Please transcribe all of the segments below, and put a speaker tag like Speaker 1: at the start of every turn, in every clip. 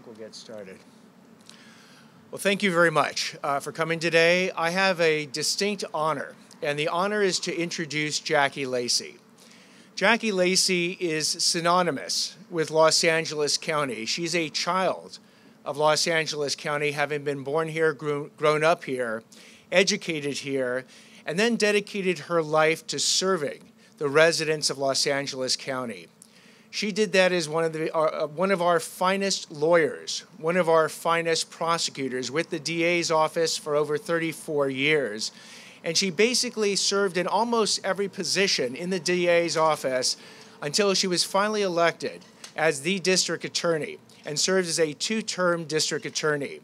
Speaker 1: We'll get started. Well, thank you very much for coming today. I have a distinct honor, and the honor is to introduce Jackie Lacey. Jackie Lacey is synonymous with Los Angeles County. She's a child of Los Angeles County, having been born here, grown up here, educated here, and then dedicated her life to serving the residents of Los Angeles County. She did that as one of our finest lawyers, one of our finest prosecutors with the DA's office for over 34 years. And she basically served in almost every position in the DA's office until she was finally elected as the district attorney and served as a two-term district attorney.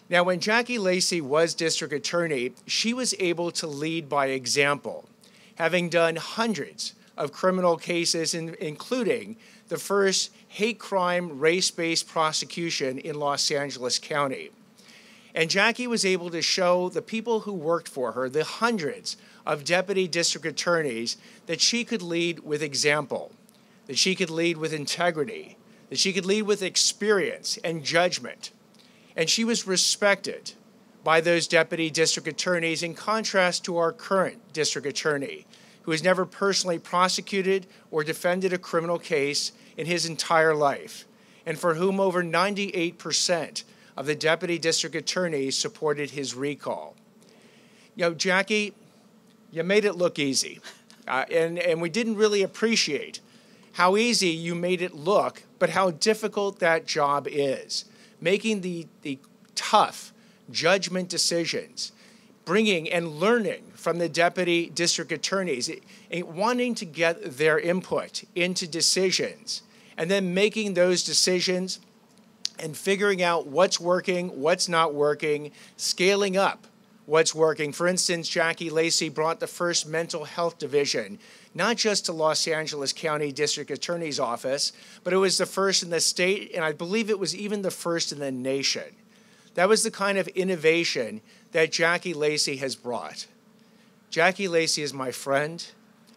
Speaker 1: Now, when Jackie Lacey was district attorney, she was able to lead by example, having done hundreds of criminal cases, including the first hate crime race-based prosecution in Los Angeles County. And Jackie was able to show the people who worked for her, the hundreds of deputy district attorneys, that she could lead with example, that she could lead with integrity, that she could lead with experience and judgment. And she was respected by those deputy district attorneys in contrast to our current district attorney, who has never personally prosecuted or defended a criminal case in his entire life, and for whom over 98% of the deputy district attorneys supported his recall. You know, Jackie, you made it look easy, and we didn't really appreciate how easy you made it look, but how difficult that job is, making the tough judgment decisions, bringing and learning from the deputy district attorneys, wanting to get their input into decisions, and then making those decisions and figuring out what's working, what's not working, scaling up what's working. For instance, Jackie Lacey brought the first mental health division, not just to Los Angeles County District Attorney's Office, but it was the first in the state, and I believe it was even the first in the nation. That was the kind of innovation that Jackie Lacey has brought. Jackie Lacey is my friend.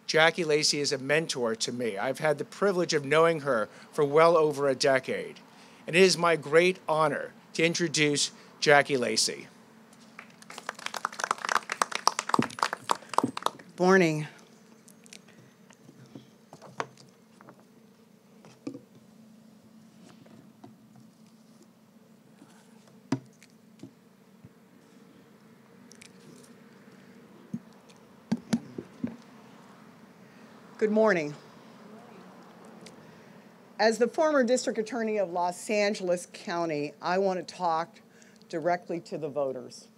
Speaker 1: Jackie Lacey is a mentor to me. I've had the privilege of knowing her for well over a decade. And it is my great honor to introduce Jackie Lacey.
Speaker 2: Morning. Good morning. As the former district attorney of Los Angeles County, I want to talk directly to the voters,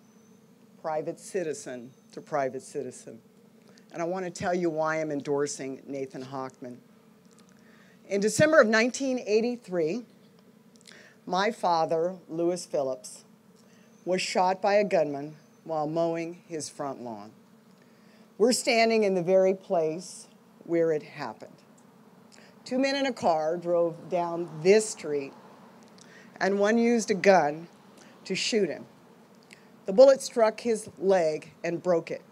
Speaker 2: private citizen to private citizen. And I want to tell you why I'm endorsing Nathan Hochman. In December of 1983, my father, Lewis Phillips, was shot by a gunman while mowing his front lawn. We're standing in the very place where it happened. Two men in a car drove down this street, and one used a gun to shoot him. The bullet struck his leg and broke it,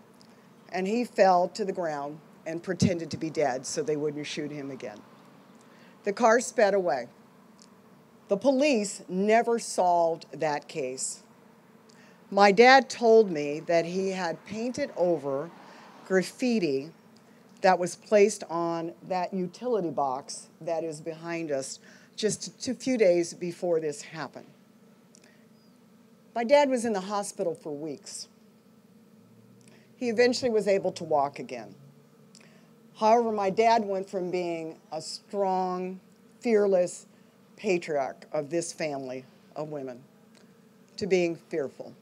Speaker 2: and he fell to the ground and pretended to be dead so they wouldn't shoot him again. The car sped away. The police never solved that case. My dad told me that he had painted over graffiti that was placed on that utility box that is behind us just a few days before this happened. My dad was in the hospital for weeks. He eventually was able to walk again. However, my dad went from being a strong, fearless patriarch of this family of women to being fearful.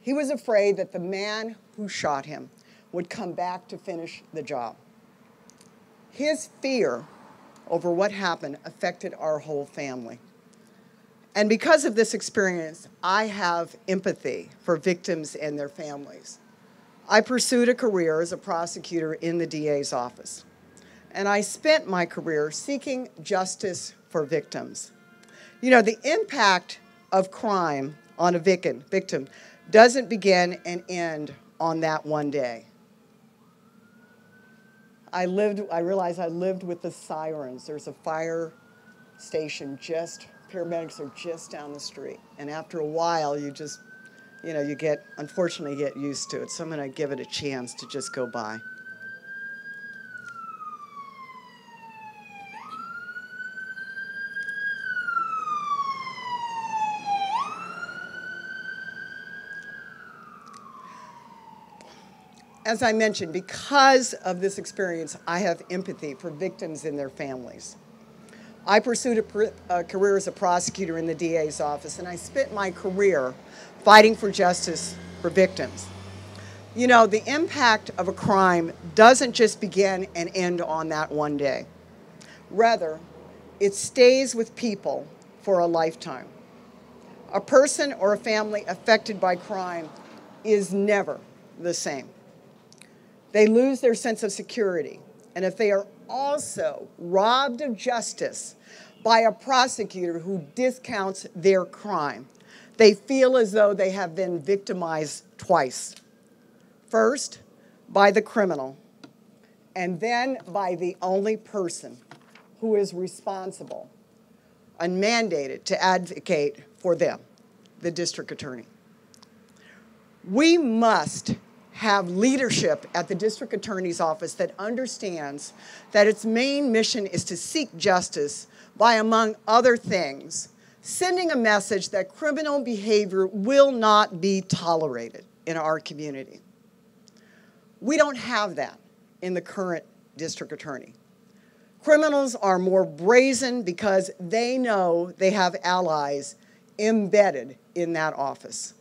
Speaker 2: He was afraid that the man who shot him would come back to finish the job. His fear over what happened affected our whole family. And because of this experience, I have empathy for victims and their families. I pursued a career as a prosecutor in the DA's office, and I spent my career seeking justice for victims. You know, the impact of crime on a victim doesn't begin and end on that one day. I realized I lived with the sirens. There's a fire station just paramedics are just down the street. And after a while, you just, unfortunately get used to it. So I'm going to give it a chance to just go by. As I mentioned, because of this experience, I have empathy for victims and their families. I pursued a career as a prosecutor in the DA's office, and I spent my career fighting for justice for victims. You know, the impact of a crime doesn't just begin and end on that one day. Rather, it stays with people for a lifetime. A person or a family affected by crime is never the same. They lose their sense of security, and if they are also robbed of justice by a prosecutor who discounts their crime, they feel as though they have been victimized twice. First, by the criminal, and then by the only person who is responsible and mandated to advocate for them, the district attorney. We must have leadership at the district attorney's office that understands that its main mission is to seek justice by, among other things, sending a message that criminal behavior will not be tolerated in our community. We don't have that in the current district attorney. Criminals are more brazen because they know they have allies embedded in that office.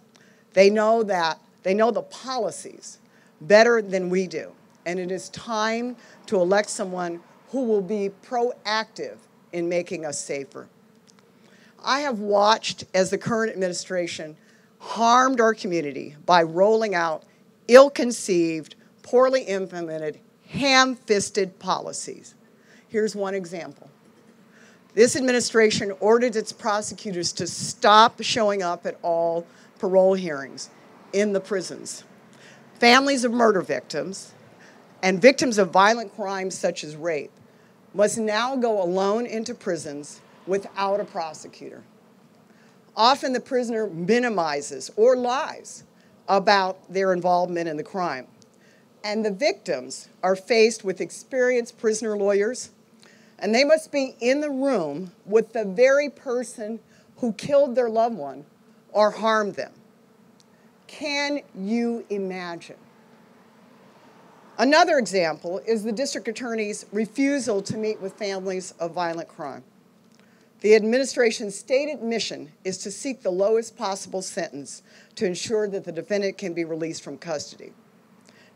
Speaker 2: They know the policies better than we do, and it is time to elect someone who will be proactive in making us safer. I have watched as the current administration harmed our community by rolling out ill-conceived, poorly implemented, ham-fisted policies. Here's one example. This administration ordered its prosecutors to stop showing up at all parole hearings in the prisons. Families of murder victims and victims of violent crimes such as rape must now go alone into prisons without a prosecutor. Often the prisoner minimizes or lies about their involvement in the crime. And the victims are faced with experienced prisoner lawyers, and they must be in the room with the very person who killed their loved one or harmed them. Can you imagine? Another example is the district attorney's refusal to meet with families of violent crime. The administration's stated mission is to seek the lowest possible sentence to ensure that the defendant can be released from custody.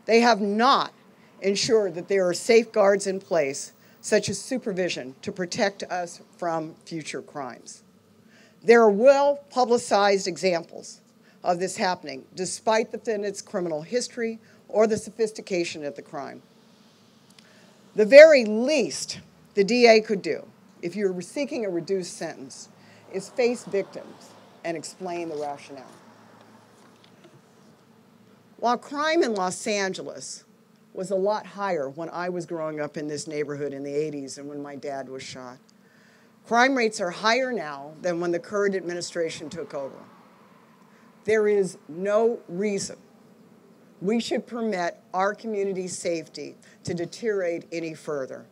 Speaker 2: They have not ensured that there are safeguards in place, such as supervision, to protect us from future crimes. There are well-publicized examples of this happening, despite the defendant's criminal history or the sophistication of the crime. The very least the DA could do, if you're seeking a reduced sentence, is face victims and explain the rationale. While crime in Los Angeles was a lot higher when I was growing up in this neighborhood in the 80s and when my dad was shot, crime rates are higher now than when the current administration took over. There is no reason we should permit our community's safety to deteriorate any further.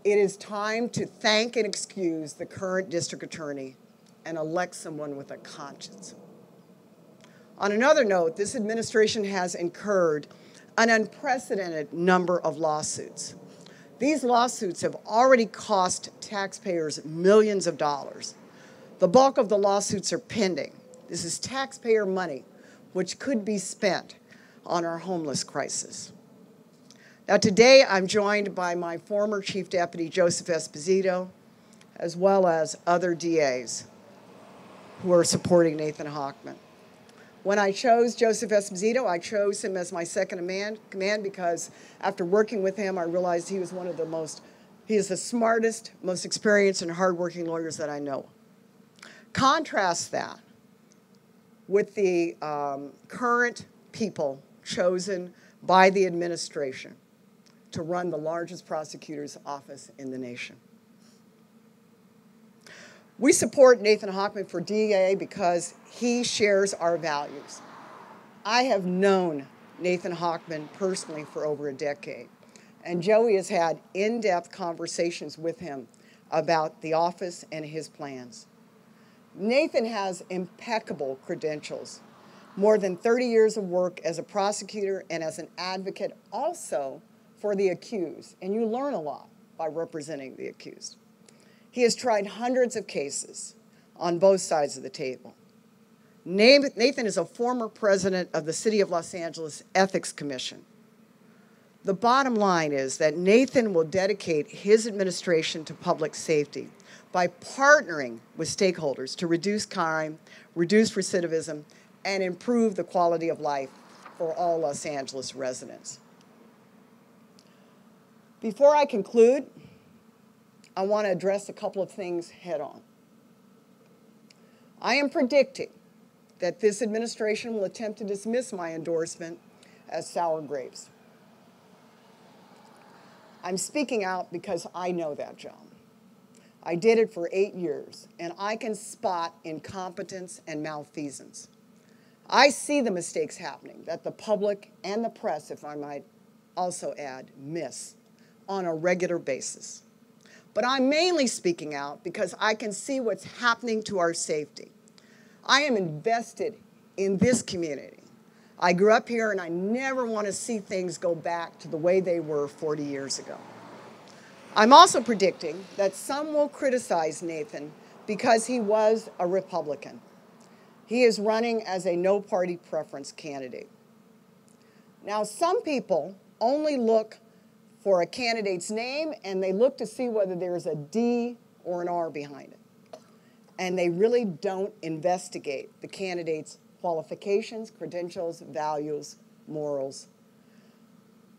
Speaker 2: It is time to thank and excuse the current district attorney and elect someone with a conscience. On another note, this administration has incurred an unprecedented number of lawsuits. These lawsuits have already cost taxpayers millions of dollars. The bulk of the lawsuits are pending. This is taxpayer money, which could be spent on our homeless crisis. Now today I'm joined by my former Chief Deputy Joseph Esposito, as well as other DAs who are supporting Nathan Hochman. When I chose Joseph Esposito, I chose him as my second in command because after working with him, I realized he was he is the smartest, most experienced and hardworking lawyers that I know. Contrast that with the current people chosen by the administration to run the largest prosecutor's office in the nation. We support Nathan Hochman for DA because he shares our values. I have known Nathan Hochman personally for over a decade, and Joey has had in-depth conversations with him about the office and his plans. Nathan has impeccable credentials, more than 30 years of work as a prosecutor and as an advocate also for the accused, and you learn a lot by representing the accused. He has tried hundreds of cases on both sides of the table. Nathan is a former president of the City of Los Angeles Ethics Commission. The bottom line is that Nathan will dedicate his administration to public safety by partnering with stakeholders to reduce crime, reduce recidivism, and improve the quality of life for all Los Angeles residents. Before I conclude, I want to address a couple of things head on. I am predicting that this administration will attempt to dismiss my endorsement as sour grapes. I'm speaking out because I know that job. I did it for 8 years, and I can spot incompetence and malfeasance. I see the mistakes happening that the public and the press, if I might also add, miss on a regular basis. But I'm mainly speaking out because I can see what's happening to our safety. I am invested in this community. I grew up here, and I never want to see things go back to the way they were 40 years ago. I'm also predicting that some will criticize Nathan because he was a Republican. He is running as a no-party preference candidate. Now, some people only look for a candidate's name, and they look to see whether there's a D or an R behind it. And they really don't investigate the candidate's qualifications, credentials, values, morals.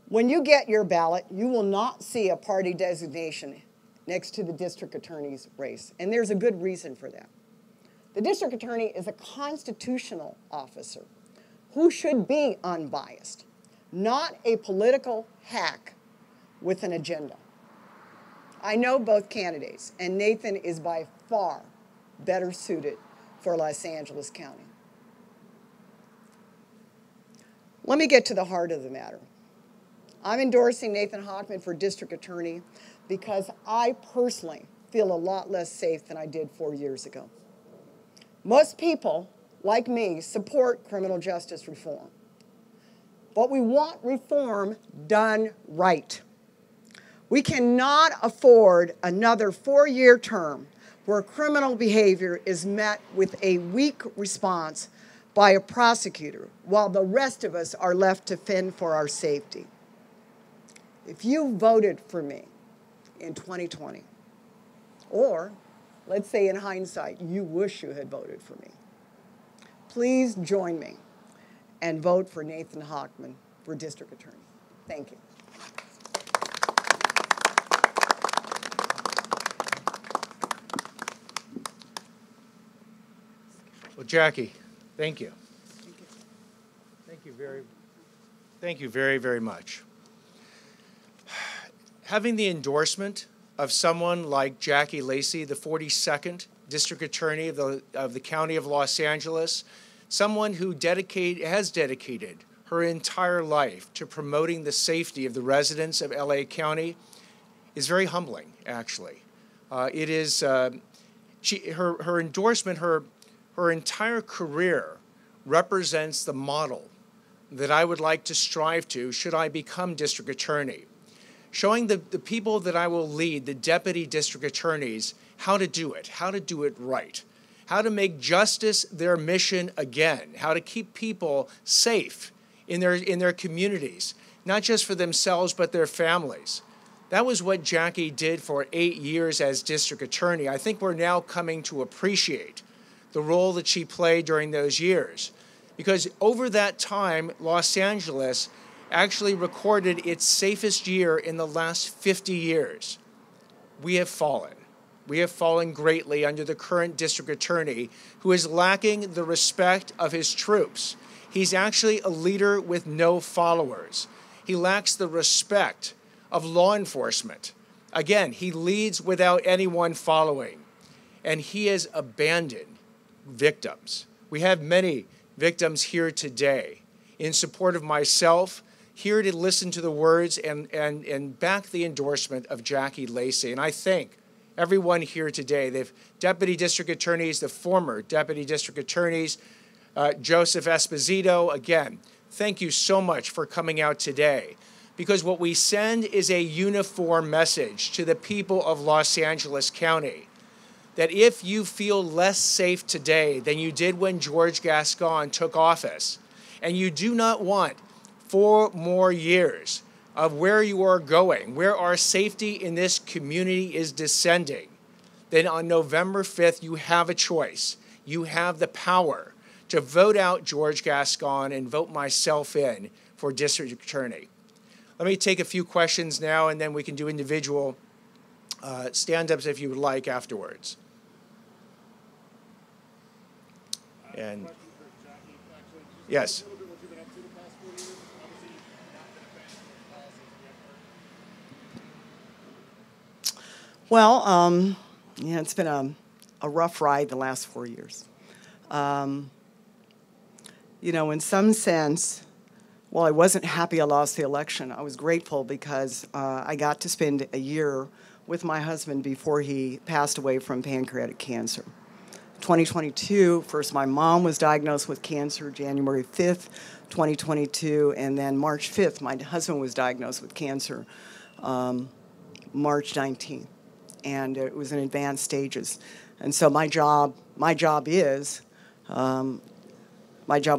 Speaker 2: When you get your ballot, you will not see a party designation next to the district attorney's race, and there's a good reason for that. The district attorney is a constitutional officer who should be unbiased, not a political hack with an agenda. I know both candidates, and Nathan is by far better suited for Los Angeles County. Let me get to the heart of the matter. I'm endorsing Nathan Hochman for district attorney because I personally feel a lot less safe than I did 4 years ago. Most people, like me, support criminal justice reform. But we want reform done right. We cannot afford another 4-year term where criminal behavior is met with a weak response by a prosecutor while the rest of us are left to fend for our safety. If you voted for me in 2020, or let's say in hindsight, you wish you had voted for me, please join me and vote for Nathan Hochman for district attorney. Thank you.
Speaker 1: Well, Jackie, thank you.
Speaker 2: Thank you.
Speaker 1: Thank you very, very much. Having the endorsement of someone like Jackie Lacey, the 42nd District Attorney of the County of Los Angeles, someone who has dedicated her entire life to promoting the safety of the residents of LA County, is very humbling, actually. It is, her endorsement, her entire career represents the model that I would like to strive to should I become district attorney, showing the people that I will lead, the deputy district attorneys, how to do it right, how to make justice their mission again, how to keep people safe in their communities, not just for themselves, but their families. That was what Jackie did for 8 years as district attorney. I think we're now coming to appreciate the role that she played during those years. Because over that time, Los Angeles actually recorded its safest year in the last 50 years. We have fallen. We have fallen greatly under the current district attorney, who is lacking the respect of his troops. He's actually a leader with no followers. He lacks the respect of law enforcement. Again, he leads without anyone following. and he has abandoned victims. We have many victims here today in support of myself, here to listen to the words and back the endorsement of Jackie Lacey. And I thank everyone here today, the deputy district attorneys, the former deputy district attorneys, Joseph Esposito. Again, thank you so much for coming out today, because what we send is a uniform message to the people of Los Angeles County that if you feel less safe today than you did when George Gascon took office, and you do not want 4 more years of where you are going, where our safety in this community is descending, then on November 5th, you have a choice. You have the power to vote out George Gascon and vote myself in for district attorney. Let me take a few questions now, and then we can do individual stand-ups if you would like afterwards. And yes.
Speaker 2: Well, yeah, it's been a rough ride the last 4 years. You know, in some sense, while I wasn't happy I lost the election, I was grateful because I got to spend a year with my husband before he passed away from pancreatic cancer. 2022, first my mom was diagnosed with cancer January 5th, 2022, and then March 5th, my husband was diagnosed with cancer March 19th. And it was in advanced stages. And so my job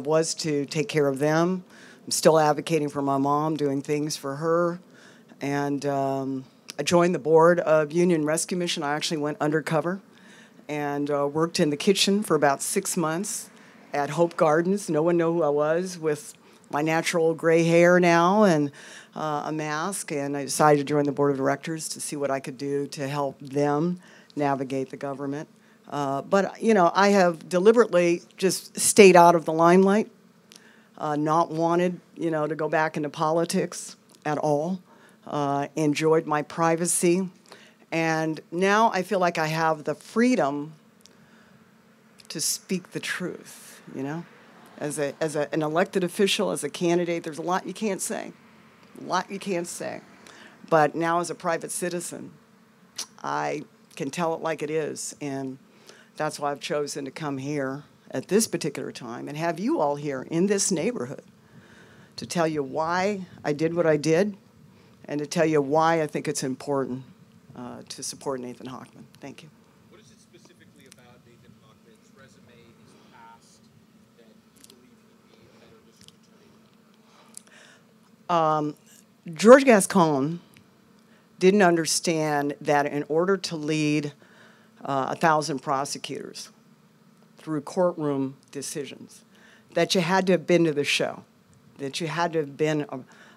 Speaker 2: was to take care of them. I'm still advocating for my mom, doing things for her. And I joined the board of Union Rescue Mission. I actually went undercover and worked in the kitchen for about 6 months at Hope Gardens. No one knew who I was, with my natural gray hair now and a mask, and I decided to join the board of directors to see what I could do to help them navigate the government. But, you know, I have deliberately just stayed out of the limelight, not wanted, you know, to go back into politics at all, enjoyed my privacy, and now I feel like I have the freedom to speak the truth, you know? As an elected official, as a candidate, there's a lot you can't say. A lot you can't say. But now as a private citizen, I can tell it like it is. And that's why I've chosen to come here at this particular time and have you all here in this neighborhood to tell you why I did what I did and to tell you why I think it's important to support Nathan Hochman. Thank you.
Speaker 3: What is it specifically about Nathan Hochman's resume, his past, that you believe he'd be a better district attorney?
Speaker 2: George Gascon didn't understand that in order to lead 1,000 prosecutors through courtroom decisions, that you had to have been to the show, that you had to have been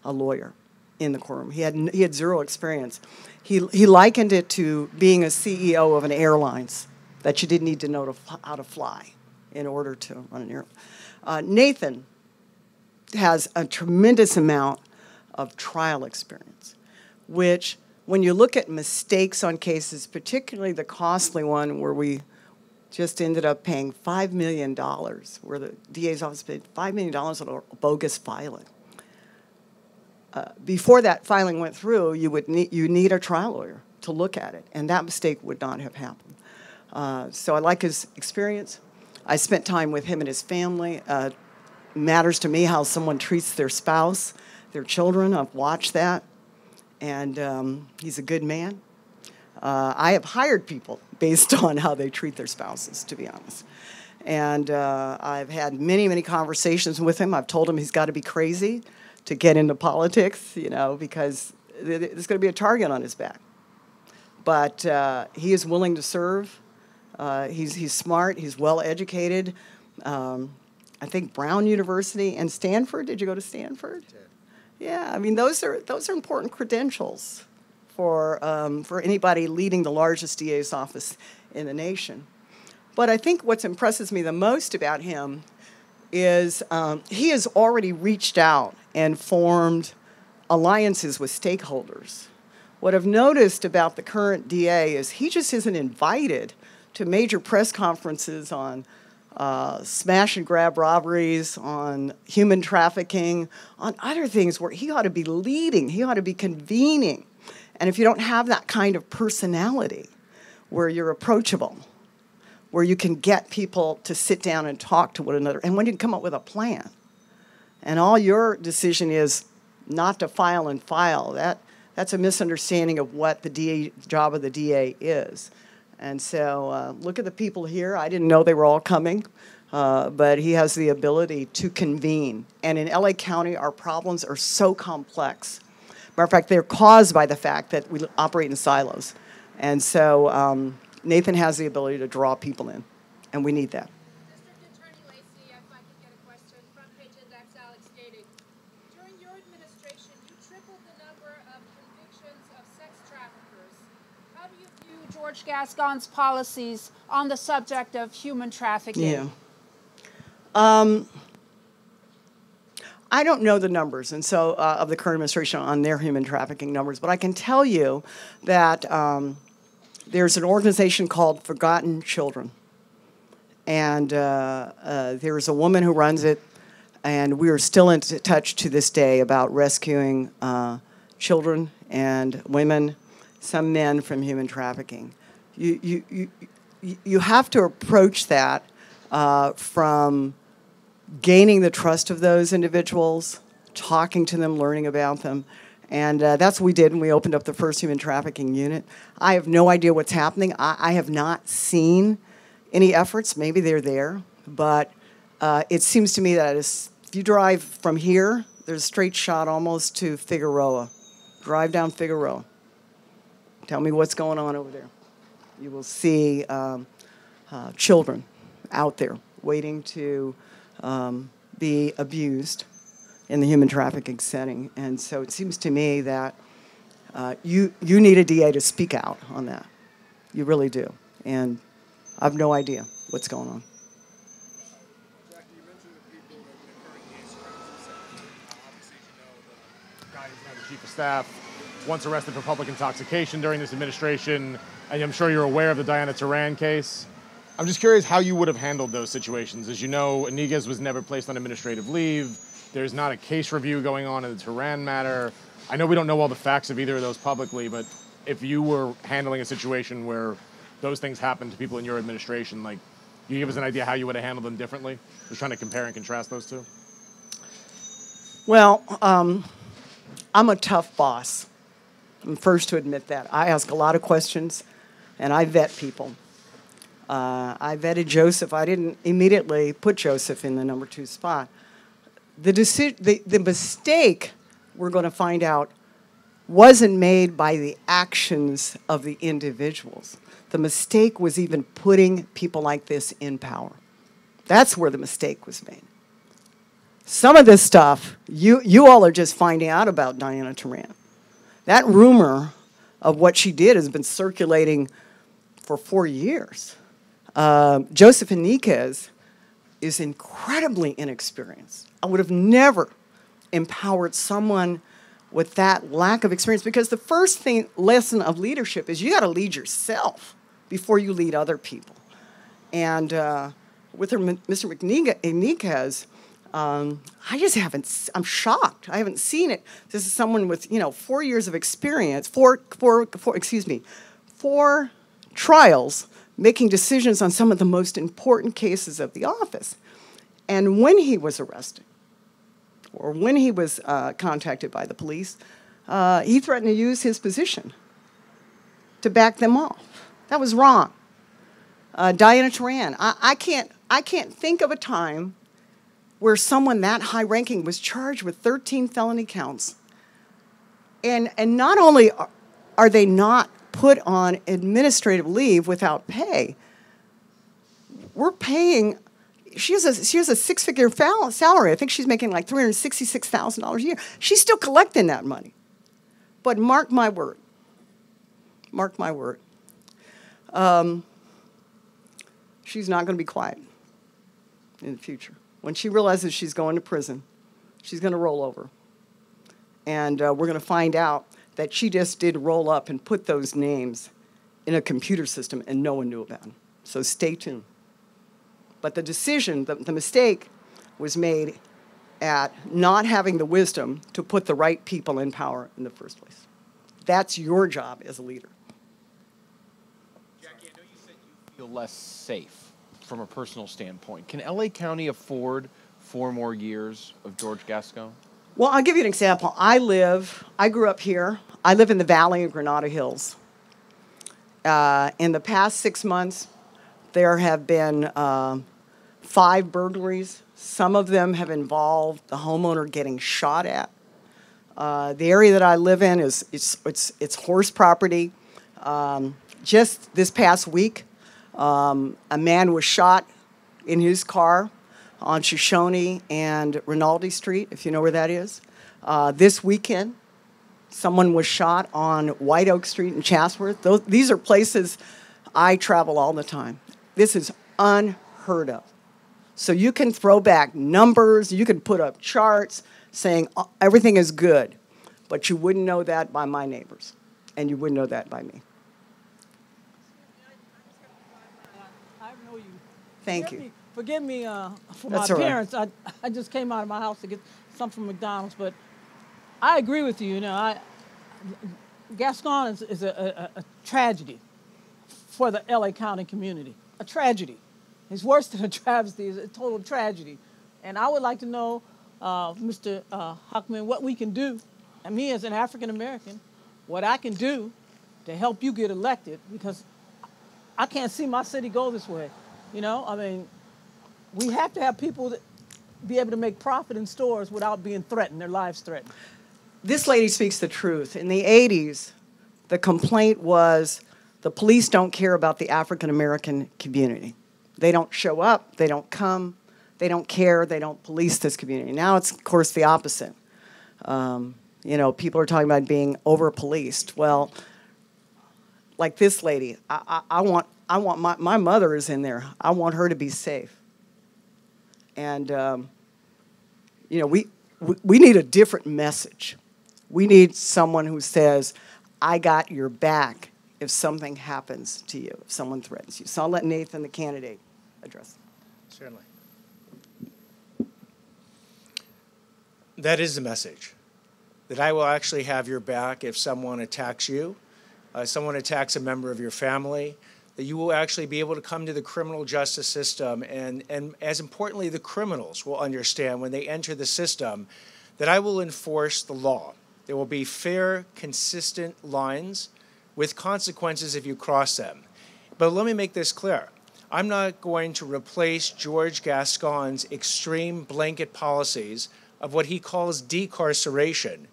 Speaker 2: a lawyer in the courtroom. He had zero experience. He likened it to being a CEO of an airlines, that you didn't need to know how to fly in order to run an airline. Nathan has a tremendous amount of trial experience, which when you look at mistakes on cases, particularly the costly one where we just ended up paying $5 million, where the DA's office paid $5 million on a bogus filing. Before that filing went through, you need a trial lawyer to look at it, and that mistake would not have happened. So I like his experience. I spent time with him and his family. It matters to me how someone treats their spouse, their children. I've watched that, and he's a good man. I have hired people based on how they treat their spouses, to be honest. And I've had many, many conversations with him. I've told him he's got to be crazy to get into politics, you know, because there's going to be a target on his back. But he is willing to serve. He's smart. He's well-educated. I think Brown University and Stanford. Did you go to Stanford? Yeah, I mean, those are important credentials for anybody leading the largest DA's office in the nation. But I think what impresses me the most about him is he has already reached out and formed alliances with stakeholders. What I've noticed about the current DA is he just isn't invited to major press conferences on smash and grab robberies, on human trafficking, on other things where he ought to be leading, he ought to be convening. And if you don't have that kind of personality where you're approachable, where you can get people to sit down and talk to one another, and when you can come up with a plan, and all your decision is not to file and file, that's a misunderstanding of what the job of the DA is. And so look at the people here. I didn't know they were all coming, but he has the ability to convene. And in LA County, our problems are so complex. Matter of fact, they're caused by the fact that we operate in silos. And so Nathan has the ability to draw people in, and we need that.
Speaker 4: District Attorney Lacey, if I could get a question. Front page index, Alex stating, during your administration, you tripled the number of convictions of sex traffickers. How do you view George Gascon's policies on the subject of human trafficking?
Speaker 2: Yeah. I don't know the numbers, and so of the current administration on their human trafficking numbers, but I can tell you that there's an organization called Forgotten Children, and there's a woman who runs it, and we are still in touch to this day about rescuing children and women, some men, from human trafficking. You have to approach that from gaining the trust of those individuals, talking to them, learning about them. And that's what we did when we opened up the first human trafficking unit. I have no idea what's happening. I have not seen any efforts. Maybe they're there. But it seems to me that if you drive from here, there's a straight shot almost to Figueroa. Drive down Figueroa. Tell me what's going on over there. You will see children out there waiting to be abused in the human trafficking setting. And so it seems to me that you need a DA to speak out on that. You really do. And I have no idea what's going on.
Speaker 3: Jackie, you mentioned the people that currently surrounds himself. Obviously, as you know, the guy who's now the chief of staff, once arrested for public intoxication during this administration, and I'm sure you're aware of the Diana Taran case. I'm just curious how you would have handled those situations. As you know, Iniguez was never placed on administrative leave. There's not a case review going on in the Taran matter. I know we don't know all the facts of either of those publicly, but if you were handling a situation where those things happened to people in your administration, like, can you give us an idea how you would have handled them differently? Just trying to compare and contrast those two.
Speaker 2: Well, I'm a tough boss. I'm first to admit that. I ask a lot of questions, and I vet people. I vetted Joseph. I didn't immediately put Joseph in the number 2 spot. The mistake, we're going to find out, wasn't made by the actions of the individuals. The mistake was even putting people like this in power. That's where the mistake was made. Some of this stuff, you all are just finding out about Diana Taran. That rumor of what she did has been circulating for 4 years. Joseph Iniguez is incredibly inexperienced. I would have never empowered someone with that lack of experience, because the first lesson of leadership is you got to lead yourself before you lead other people. And with Mr. Iniguez, I just haven't. I'm shocked. I haven't seen it. This is someone with 4 years of experience, four trials, making decisions on some of the most important cases of the office. And when he was arrested, or when he was contacted by the police, he threatened to use his position to back them off. That was wrong. Diana Taran, I can't think of a time where someone that high-ranking was charged with 13 felony counts. And not only are they not put on administrative leave without pay, we're paying. She has a six-figure salary. I think she's making like $366,000 a year. She's still collecting that money. But mark my word. Mark my word. She's not going to be quiet in the future. When she realizes she's going to prison, she's going to roll over. And we're going to find out that she just did roll up and put those names in a computer system and no one knew about them. So stay tuned. But the decision, the mistake was made at not having the wisdom to put the right people in power in the first place. That's your job as a leader.
Speaker 5: Jackie, I know you said you feel less safe from a personal standpoint. Can LA County afford 4 more years of George Gascon?
Speaker 2: Well, I'll give you an example. I grew up here. I live in the Valley of Granada Hills. In the past 6 months, there have been 5 burglaries. Some of them have involved the homeowner getting shot at. The area that I live in it's horse property. Just this past week, a man was shot in his car on Shoshone and Rinaldi Street, if you know where that is. This weekend, someone was shot on White Oak Street in Chatsworth. These are places I travel all the time. This is unheard of. So you can throw back numbers, you can put up charts saying everything is good, but you wouldn't know that by my neighbors, and you wouldn't know that by me.
Speaker 6: I know you.
Speaker 2: Thank you.
Speaker 6: Forgive me for
Speaker 2: That's
Speaker 6: my
Speaker 2: all right.
Speaker 6: appearance. I just came out of my house to get something from McDonald's, but I agree with you. You know, Gascon is a tragedy for the LA County community. A tragedy. It's worse than a travesty. It's a total tragedy. And I would like to know, Mr. Hochman, what we can do, and me as an African American, what I can do to help you get elected, because I can't see my city go this way. You know, I mean, we have to have people that be able to make profit in stores without being threatened, their lives threatened.
Speaker 2: This lady speaks the truth. In the 80s, the complaint was the police don't care about the African American community. They don't show up, they don't come, they don't care, they don't police this community. Now it's, of course, the opposite. You know, people are talking about being over-policed. Well, like this lady, I want my mother is in there. I want her to be safe. And, you know, we need a different message. We need someone who says, I got your back if something happens to you, if someone threatens you. So I'll let Nathan, the candidate, address.
Speaker 1: Certainly. That is the message, that I will actually have your back if someone attacks you, someone attacks a member of your family, that you will actually be able to come to the criminal justice system, and as importantly, the criminals will understand when they enter the system that I will enforce the law. There will be fair, consistent lines with consequences if you cross them. But let me make this clear. I'm not going to replace George Gascon's extreme blanket policies of what he calls decarceration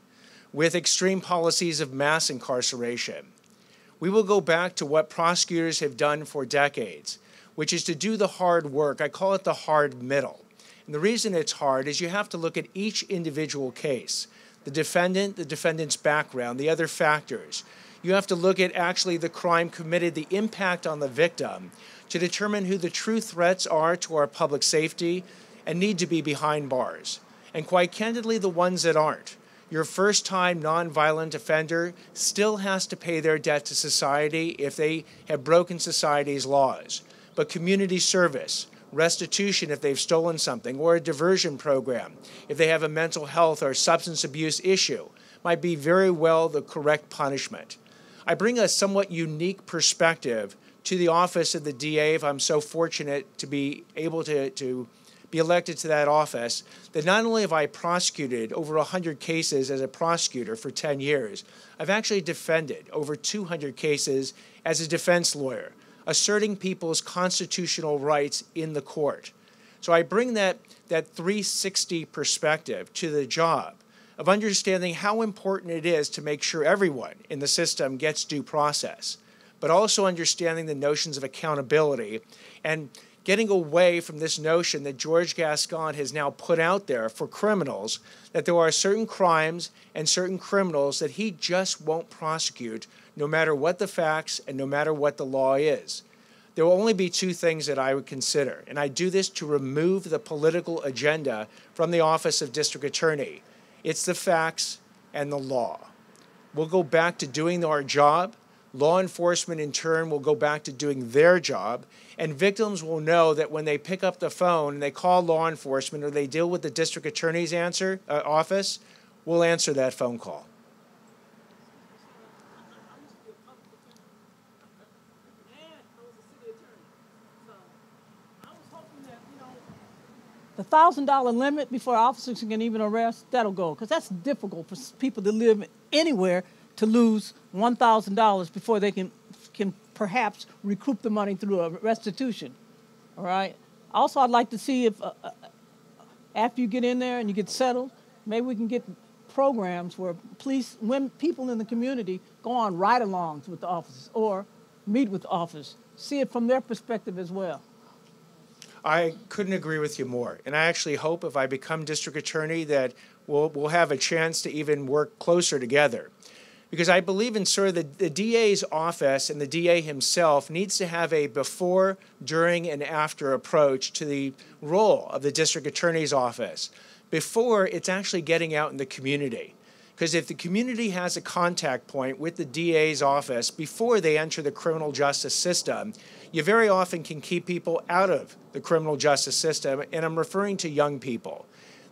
Speaker 1: with extreme policies of mass incarceration. We will go back to what prosecutors have done for decades, which is to do the hard work. I call it the hard middle. And the reason it's hard is you have to look at each individual case, the defendant, the defendant's background, the other factors. You have to look at actually the crime committed, the impact on the victim, to determine who the true threats are to our public safety and need to be behind bars. And quite candidly, the ones that aren't. Your first-time nonviolent offender still has to pay their debt to society if they have broken society's laws. But community service, restitution if they've stolen something, or a diversion program if they have a mental health or substance abuse issue, might be very well the correct punishment. I bring a somewhat unique perspective to the office of the DA if I'm so fortunate to be able to be elected to that office, that not only have I prosecuted over 100 cases as a prosecutor for 10 years, I've actually defended over 200 cases as a defense lawyer, asserting people's constitutional rights in the court. So I bring that 360 perspective to the job of understanding how important it is to make sure everyone in the system gets due process, but also understanding the notions of accountability and getting away from this notion that George Gascon has now put out there for criminals, that there are certain crimes and certain criminals that he just won't prosecute no matter what the facts and no matter what the law is. There will only be 2 things that I would consider, and I do this to remove the political agenda from the office of district attorney. It's the facts and the law. We'll go back to doing our job. Law enforcement, in turn, will go back to doing their job, and victims will know that when they pick up the phone and they call law enforcement or they deal with the district attorney's office, we'll answer that phone call.
Speaker 6: The $1,000 limit before officers can even arrest, that'll go, because that's difficult for people that live anywhere to lose $1,000 before they can perhaps recoup the money through a restitution. All right. Also, I'd like to see if after you get in there and you get settled, maybe we can get programs where when people in the community go on ride-alongs with the officers or meet with the officers, see it from their perspective as well.
Speaker 1: I couldn't agree with you more. And I actually hope if I become district attorney that we'll have a chance to even work closer together. Because I believe in sort of the DA's office and the DA himself needs to have a before, during, and after approach to the role of the district attorney's office. Before, it's actually getting out in the community. Because if the community has a contact point with the DA's office before they enter the criminal justice system, you very often can keep people out of the criminal justice system, and I'm referring to young people.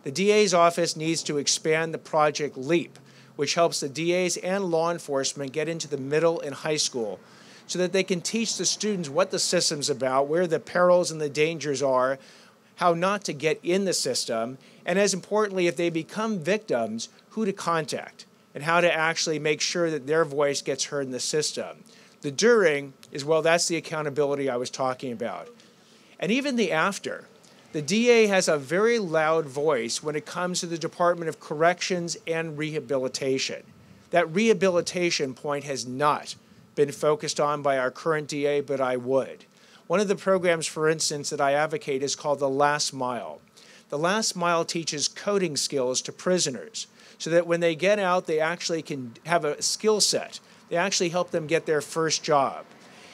Speaker 1: The DA's office needs to expand the Project LEAP, which helps the DAs and law enforcement get into the middle and high school so that they can teach the students what the system's about, where the perils and the dangers are, how not to get in the system, and as importantly, if they become victims, who to contact and how to actually make sure that their voice gets heard in the system. The during is, well, that's the accountability I was talking about. And even the after. The DA has a very loud voice when it comes to the Department of Corrections and Rehabilitation. That rehabilitation point has not been focused on by our current DA, but I would. One of the programs, for instance, that I advocate is called The Last Mile. The Last Mile teaches coding skills to prisoners so that when they get out, they actually can have a skill set. They actually help them get their first job.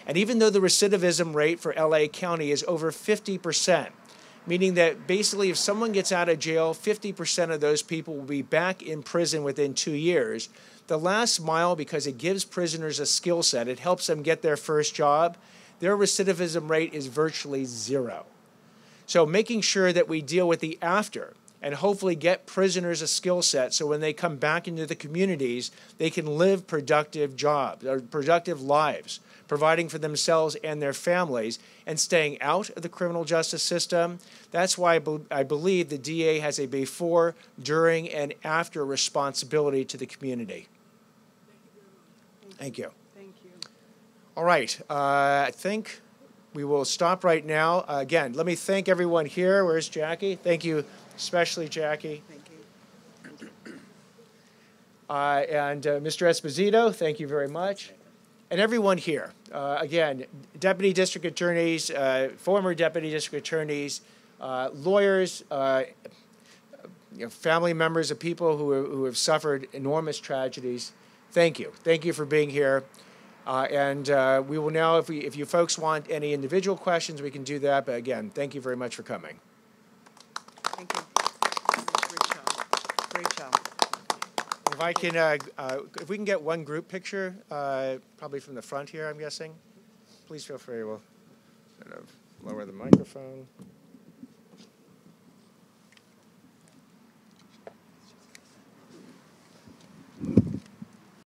Speaker 1: And even though the recidivism rate for LA County is over 50%, meaning that basically if someone gets out of jail, 50% of those people will be back in prison within 2 years. The Last Mile, because it gives prisoners a skill set, it helps them get their first job, their recidivism rate is virtually zero. So making sure that we deal with the after and hopefully get prisoners a skill set so when they come back into the communities, they can live productive jobs or productive lives, providing for themselves and their families, and staying out of the criminal justice system. That's why I believe the DA has a before, during, and after responsibility to the community. Thank you.
Speaker 2: Thank you.
Speaker 1: All right. I think we will stop right now. Again, let me thank everyone here. Where's Jackie? Thank you, especially Jackie.
Speaker 2: Thank you.
Speaker 1: And Mr. Esposito, thank you very much. And everyone here, again, deputy district attorneys, former deputy district attorneys, lawyers, family members of people who have suffered enormous tragedies. Thank you. Thank you for being here. And we will now, if you folks want any individual questions, we can do that. But again, thank you very much for coming.
Speaker 2: Thank you. Great job. Great job.
Speaker 1: If I can, if we can get one group picture, probably from the front here, I'm guessing. Please feel free. We'll sort of lower the microphone.